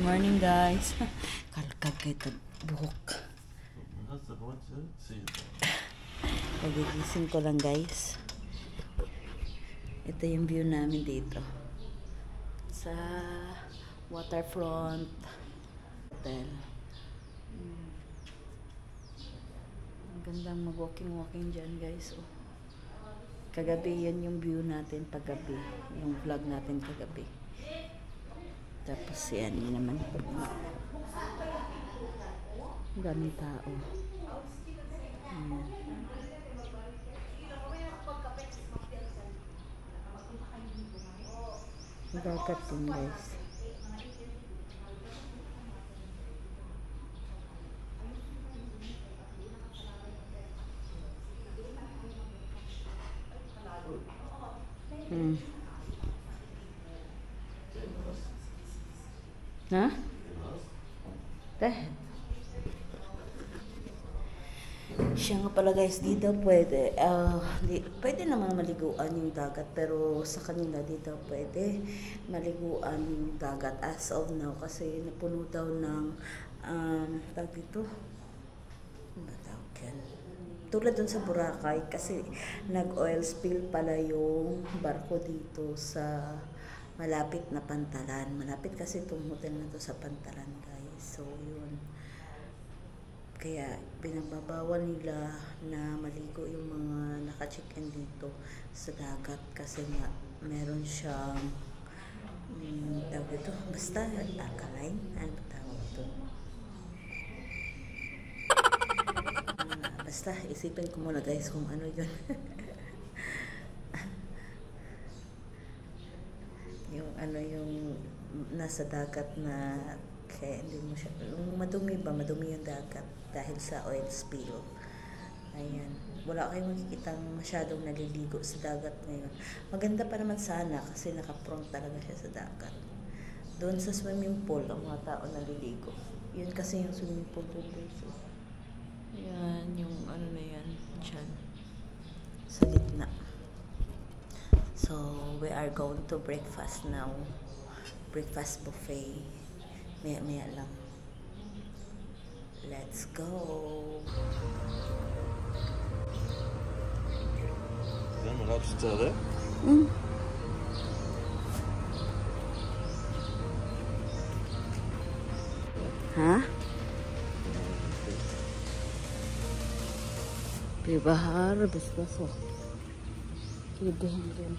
Morning guys. Kalkag kay buhok. Pagigising ko lang guys. Ito yung view namin dito sa waterfront hotel. Ang gandang mag-walking dyan guys. Oh. Kagabi yan yung view natin paggabi. Yung vlog natin kagabi. Tapos yan, yun naman. Ang daming tao. Dagat din guys. Ha? Siya nga pala guys, dito pwede. Pwede naman maliguan yung dagat, pero sa kanila dito pwede maliguan yung dagat as of now kasi napuno daw ng tawag dito. Ano tawag yan? Tulad dun sa Boracay kasi nag-oil spill pala yung barko dito sa malapit na Pantalan. Malapit kasi itong hotel na to sa Pantalan guys. So yun. Kaya pinagbabawal nila na maligo yung mga naka-check-in dito sa dagat kasi nga meron siyang tawag ito. Basta alkaline. Ano tawag ito? Basta isipin ko muna guys kung ano yun. Yung ano yung nasa dagat na kaya hindi mo siya madumi yung dagat dahil sa oil spill. Ayan, wala kayong makikitang masyadong naliligo sa dagat ngayon. Maganda pa naman sana kasi naka-front talaga siya sa dagat. Doon sa swimming pool ang mga tao naliligo. Yun kasi yung swimming pool doon guys. Ayan, yung ano na yan dyan sa gitna. So, we are going to breakfast now. Breakfast buffet. Maya lang. Let's go. Zijn we nou vertellen? Hah? Di bahar, bas-bas oh. Kidahin.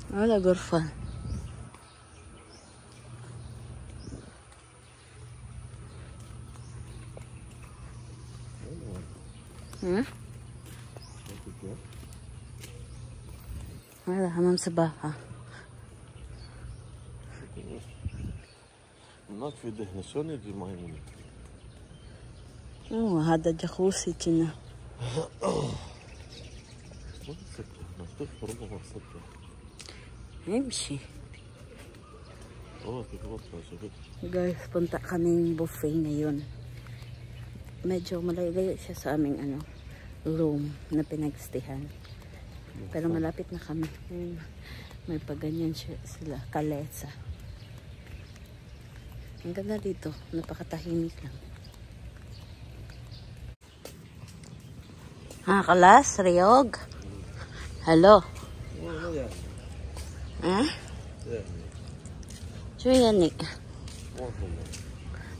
هذا غرفة. هذا حمام سباحة. هناك في دهنة شلون يجي الماي منك؟ هذا جاكوزي كنا. وين السكة؟ مفتوح ربع السكة. امشي. شفت. Guys, punta kaming buffet ngayon. Medyo malayo siya sa aming room na pinagstihan. Pero malapit na kami. May paganyan sila, kalesa. Ang ganda dito, napakatahimik lang. Kalas, Riyog. Hello. شو يعني؟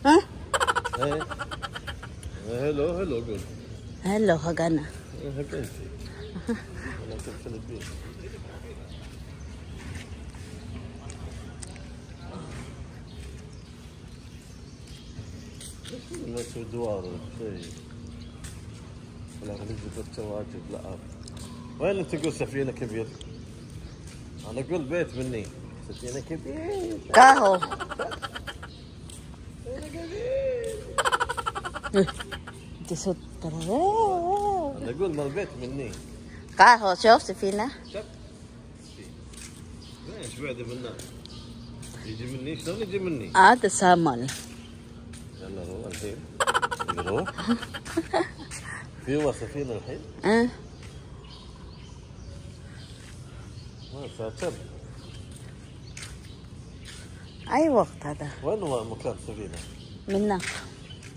ها؟ هلو قول. هلو هجانا. هجنتي. انا كنت فلبين. الناس دوار شيء. ولا غنيجي بالتواجد لا. وين تقول سفينة كبير؟ أنا أقول بيت مني سفينة كبير. Kaho. Tisot talaga. أنا أقول ما البيت مني. Kaho, شوف سفينة. شوف. ايش بعد منا؟ يجي مني شلون يجي مني؟ تسامل. يلا هو الحين نروح. في سفينة الحين؟ ما سافر. أي وقت هذا؟ وين هو مكان السفينة؟ منك.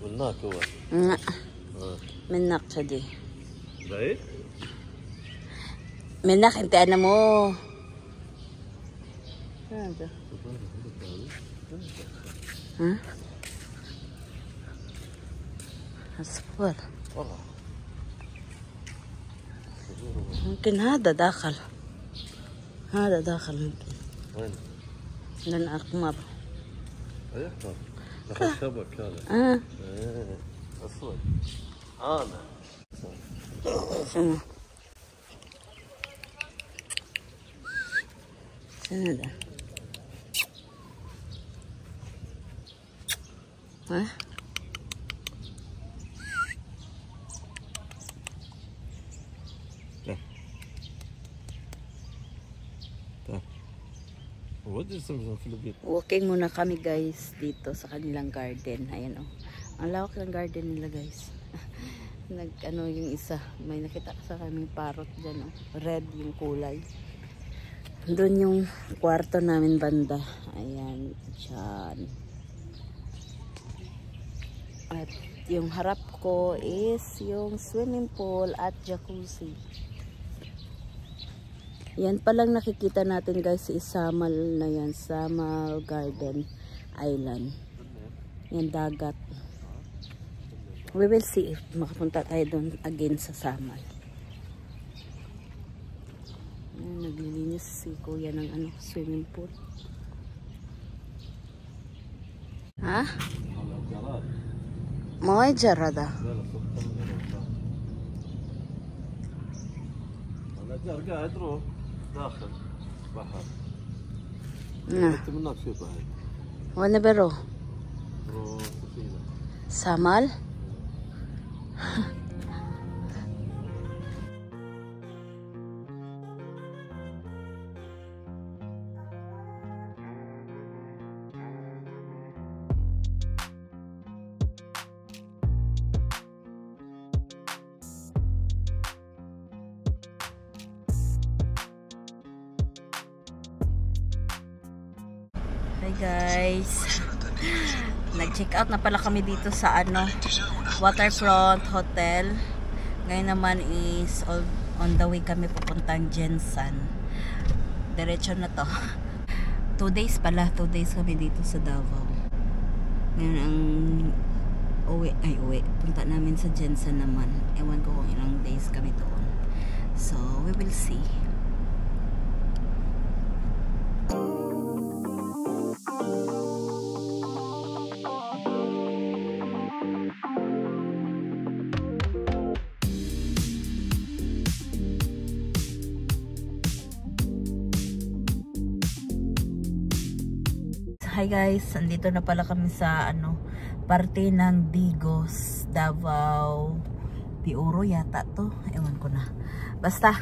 هناك هو. منك كذي. بعيد؟ منك أنت أنا مو. هذا. أصفر. والله. ممكن هذا داخل. هذا داخل ممكن. وين؟ لن أقمر. أي أحمر. دخل شبك هذا. أسود. أنا. شنو؟ شنو ده؟ ها؟ What is some Philippine? Walking muna kami guys dito sa kanilang garden. Ayan oh. Ang lawak ng garden nila guys. Ano yung isa. May nakita sa kaming parrot dyan oh. Red yung kulay. Doon yung kwarto namin banda. Ayan. Diyan. At yung harap ko is yung swimming pool at jacuzzi. Yan palang nakikita natin guys sa Samal na yan. Samal Garden Island. Yan dagat. We will see if makapunta tayo doon again sa Samal. Yan, naglilinis si kuya ng swimming pool. Ha? Mo'y jarada. الأشجار قاعد روح داخل بحر. نعم. أنت منك شو بعد؟ وانا بروح. روح سفينة. Samal? Hi guys, nag-check out na pala kami dito sa Waterfront Hotel. Ngayon naman is on the way kami papuntang Jensan. Diretso na to. 2 days pala, 2 days kami dito sa Davao. Ngayon ang uwi, punta namin sa Jensan naman. Ewan ko kung ilang days kami doon. So we will see. Hi guys, andito na pala kami sa parte ng Digos, Davao de Oro yata to, ewan ko na. Basta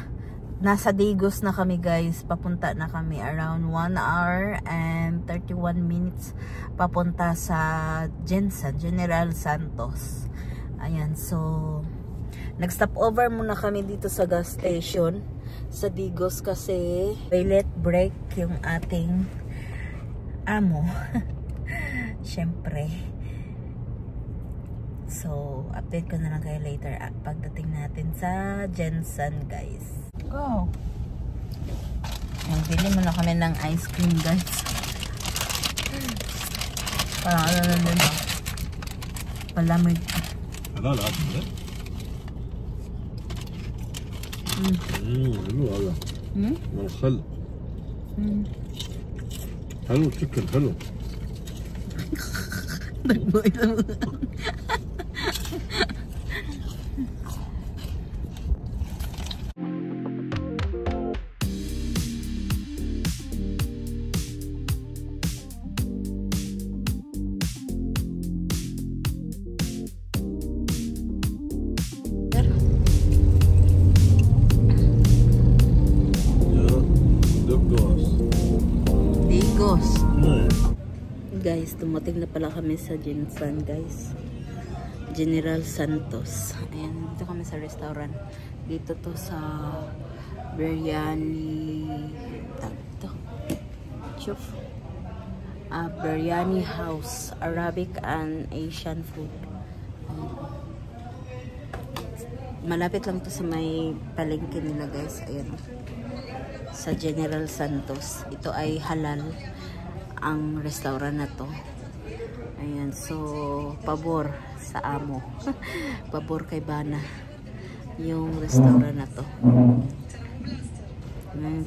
nasa Digos na kami guys, papunta na kami around 1 hour and 31 minutes papunta sa Jensan, General Santos. Ayan, so nag-stop over muna kami dito sa gas station sa Digos kasi toilet break yung ating amo. Syempre. So, update ko na lang kayo later pagdating natin sa Jensan, guys. Go! Bili mo na kami ng ice cream, guys. Parang ano na din ba? Palamig. لا لا حلو هذا. الخل. حلو الشكل حلو. Guys, dumating na pala kami sa Jinsan, guys. General Santos. Ayan, dito kami sa restaurant. Dito to sa biryani. Ito. Chuf. Biryani house. Arabic and Asian food. Malapit lang to sa may palengke nila, guys. Ayan. Sa General Santos. Ito ay halal ang restaurant na to. Ayan, so pabor sa amo. Pabor kay Bana yung restaurant na to.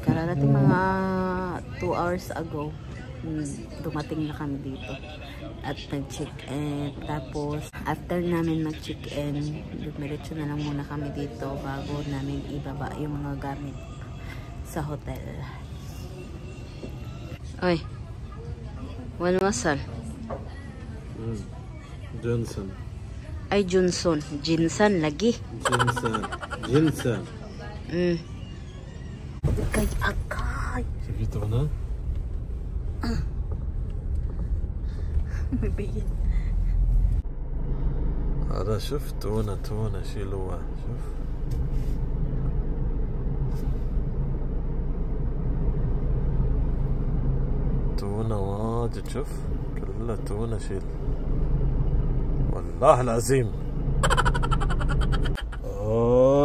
Kararating mga 2 hours ago, dumating na kami dito at nag-check-in. Tapos after namin mag-check-in, dumiretso na lang muna kami dito bago namin ibaba yung mga gamit sa hotel. Oy, one masal. Johnson. Ay, Johnson. Jinsan lagi. Jinsan. Kay akay. شفت هنا؟ مبين. هذا شوف تونة شيلوه شوف. تونة واجد شوف كلها تونة شيل والله العظيم.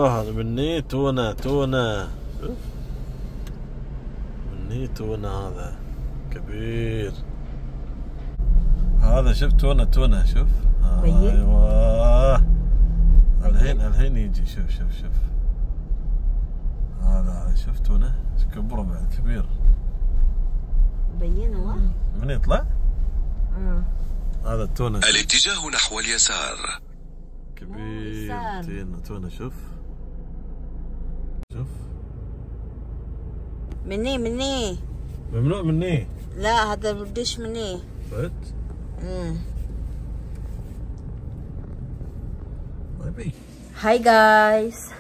هذا مني تونة شوف مني تونة هذا كبير. هذا شوف تونة شوف. ايوه الحين يجي شوف هذا شوف تونة كبره بعد كبير. بين هو من يطلع؟ هذا التونة الاتجاه نحو اليسار كبير. تونة شوف مني ممنوع مني. لا هذا بديش مني. فهمت؟ طيب. Hi guys.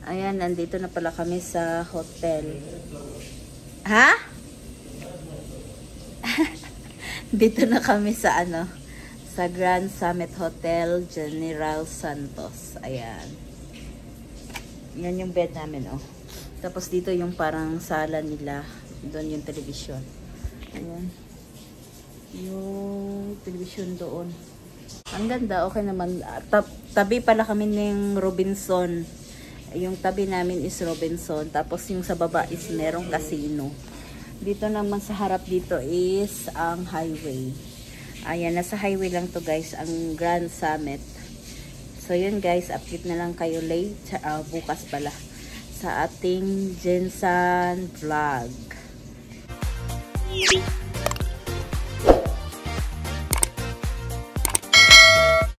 Ayan, nandito na pala kami sa hotel. Ha? Dito na kami sa sa Grand Summit Hotel General Santos. Ayan. Yan yung bed namin, oh. Tapos dito yung parang sala nila. Doon yung television. Ayan. Yung television doon. Ang ganda, okay naman. Tabi pala kami ng Robinson. Yung tabi namin is Robinson. Tapos yung sa baba is merong casino. Dito naman sa harap dito is ang highway. Ayan, nasa highway lang to guys, ang Grand Summit. So yun guys, update na lang kayo late, bukas pala, sa ating Jinsan vlog.